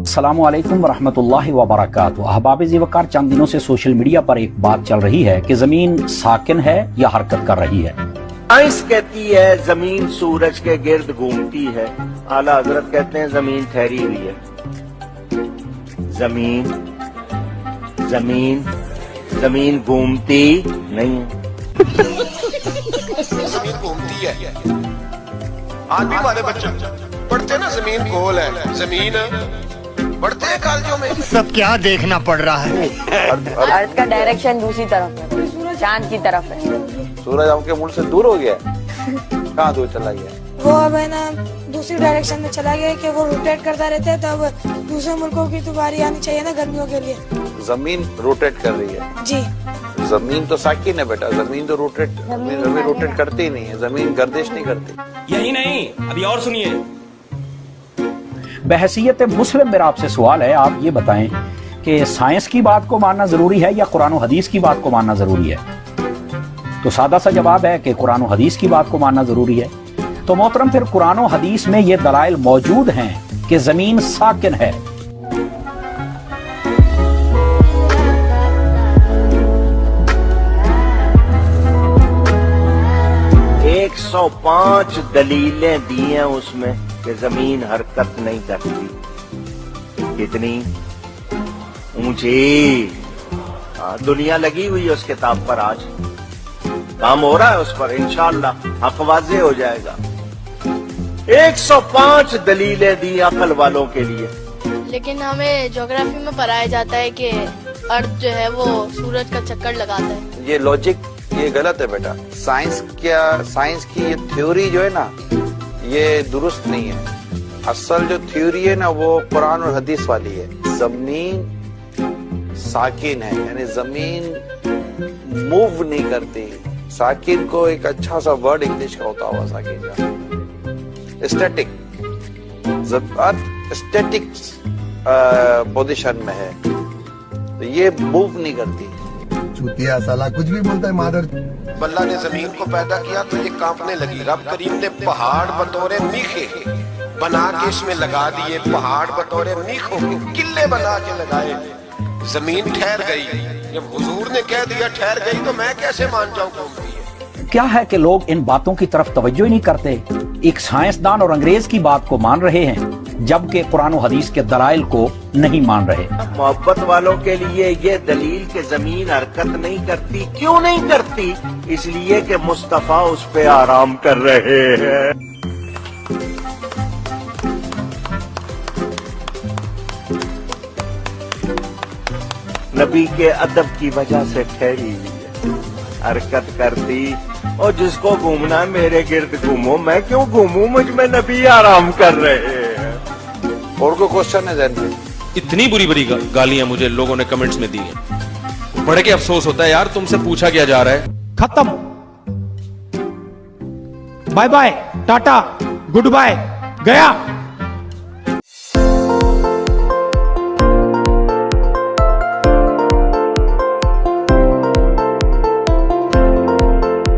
अस्सलामु अलैकुम वरहमतुल्लाहि वबरकातुहू। अहबाब ज़िवकार, चंद दिनों से सोशल मीडिया पर एक बात चल रही है कि जमीन साकिन है या हरकत कर रही है। साइंस कहती है जमीन सूरज के गिर्द घूमती है, आला हजरत कहते हैं जमीन ठहरी हुई है। जमीन जमीन जमीन घूमती नहीं है। जमीन घूमती है। आज भी हमारे बच्चे पढ़ते ना जमीन गोल है, जमीन बढ़ते हैं कॉलेजों में। सब क्या देखना पड़ रहा है। अर्थ का डायरेक्शन दूसरी तरफ है, चांद की तरफ है। सूरज आपके मुल्क से दूर हो गया कहाँ दूर चला गया? वो अब है ना दूसरी डायरेक्शन में चला गया कि वो रोटेट करता रहता है, तब दूसरे मुल्कों की तो बारी आनी चाहिए ना गर्मियों के लिए। जमीन रोटेट कर रही है जी। जमीन तो साकिन है बेटा, जमीन तो जमीन रोटेट करती ही नहीं है, जमीन गर्दिश नहीं करती। यही नहीं, अभी और सुनिए। बहसीयत मुस्लिम मेरा आपसे सवाल है, आप ये बताएं कि साइंस की बात को मानना जरूरी है या कुरान और हदीस की बात को मानना जरूरी है? तो सादा सा जवाब है कि कुरान और हदीस की बात को मानना जरूरी है। तो मोहतरम, फिर कुरान और हदीस में ये दलाइल मौजूद हैं कि जमीन साकिन है। एक 105 दलीलें दी हैं उसमें कि जमीन हरकत नहीं करती। कितनी ऊंची दुनिया लगी हुई है उस किताब पर, आज काम हो रहा है उस पर, इंशाअल्लाह हक वाज़े हो जाएगा। 105 दलीलें दी अकल वालों के लिए। लेकिन हमें ज्योग्राफी में पढ़ाया जाता है कि अर्थ जो है वो सूरज का चक्कर लगाता है। ये लॉजिक ये गलत है बेटा। साइंस की ये थ्योरी जो है ना, ये दुरुस्त नहीं है। असल जो थ्योरी है ना वो कुरान और हदीस वाली है। जमीन साकिन है, यानी जमीन मूव नहीं करती। साकिन को एक अच्छा सा वर्ड इंग्लिश का होता हुआ साकिन का स्टैटिक, अर्थ स्टैटिक पोजीशन में है, तो ये मूव नहीं करती। चूतिया साला कुछ भी बोलता है मादर। अल्लाह ने जमीन को पैदा किया तो ये कांपने लगी। रब करीम ने पहाड़ बतौरे मीखे बना के इसमें लगा दिए। पहाड़ बतौरे मीखों के किले बना के लगाए, जमीन ठहर गई। जब हुजूर ने कह दिया ठहर गई तो मैं कैसे मान जाऊं घूमती है? क्या है कि लोग इन बातों की तरफ तवज्जो ही नहीं करते। एक साइंसदान और अंग्रेज की बात को मान रहे हैं जबकि कुरान और हदीस के दलाइल को नहीं मान रहे। मोहब्बत वालों के लिए ये दलील कि जमीन हरकत नहीं करती, क्यों नहीं करती? इसलिए कि मुस्तफा उस पे आराम कर रहे हैं। नबी के अदब की वजह से ठहरी हुई है, हरकत करती। और जिसको घूमना है मेरे गिर्द घूमो, मैं क्यों घूमूं? मुझ में नबी आराम कर रहे हैं। और कोई क्वेश्चन है जहन में? इतनी बुरी बुरी गालियां मुझे लोगों ने कमेंट्स में दी हैं, पढ़ के अफसोस होता है यार। तुमसे पूछा क्या जा रहा है? खत्म, bye bye, tata, good bye, गया।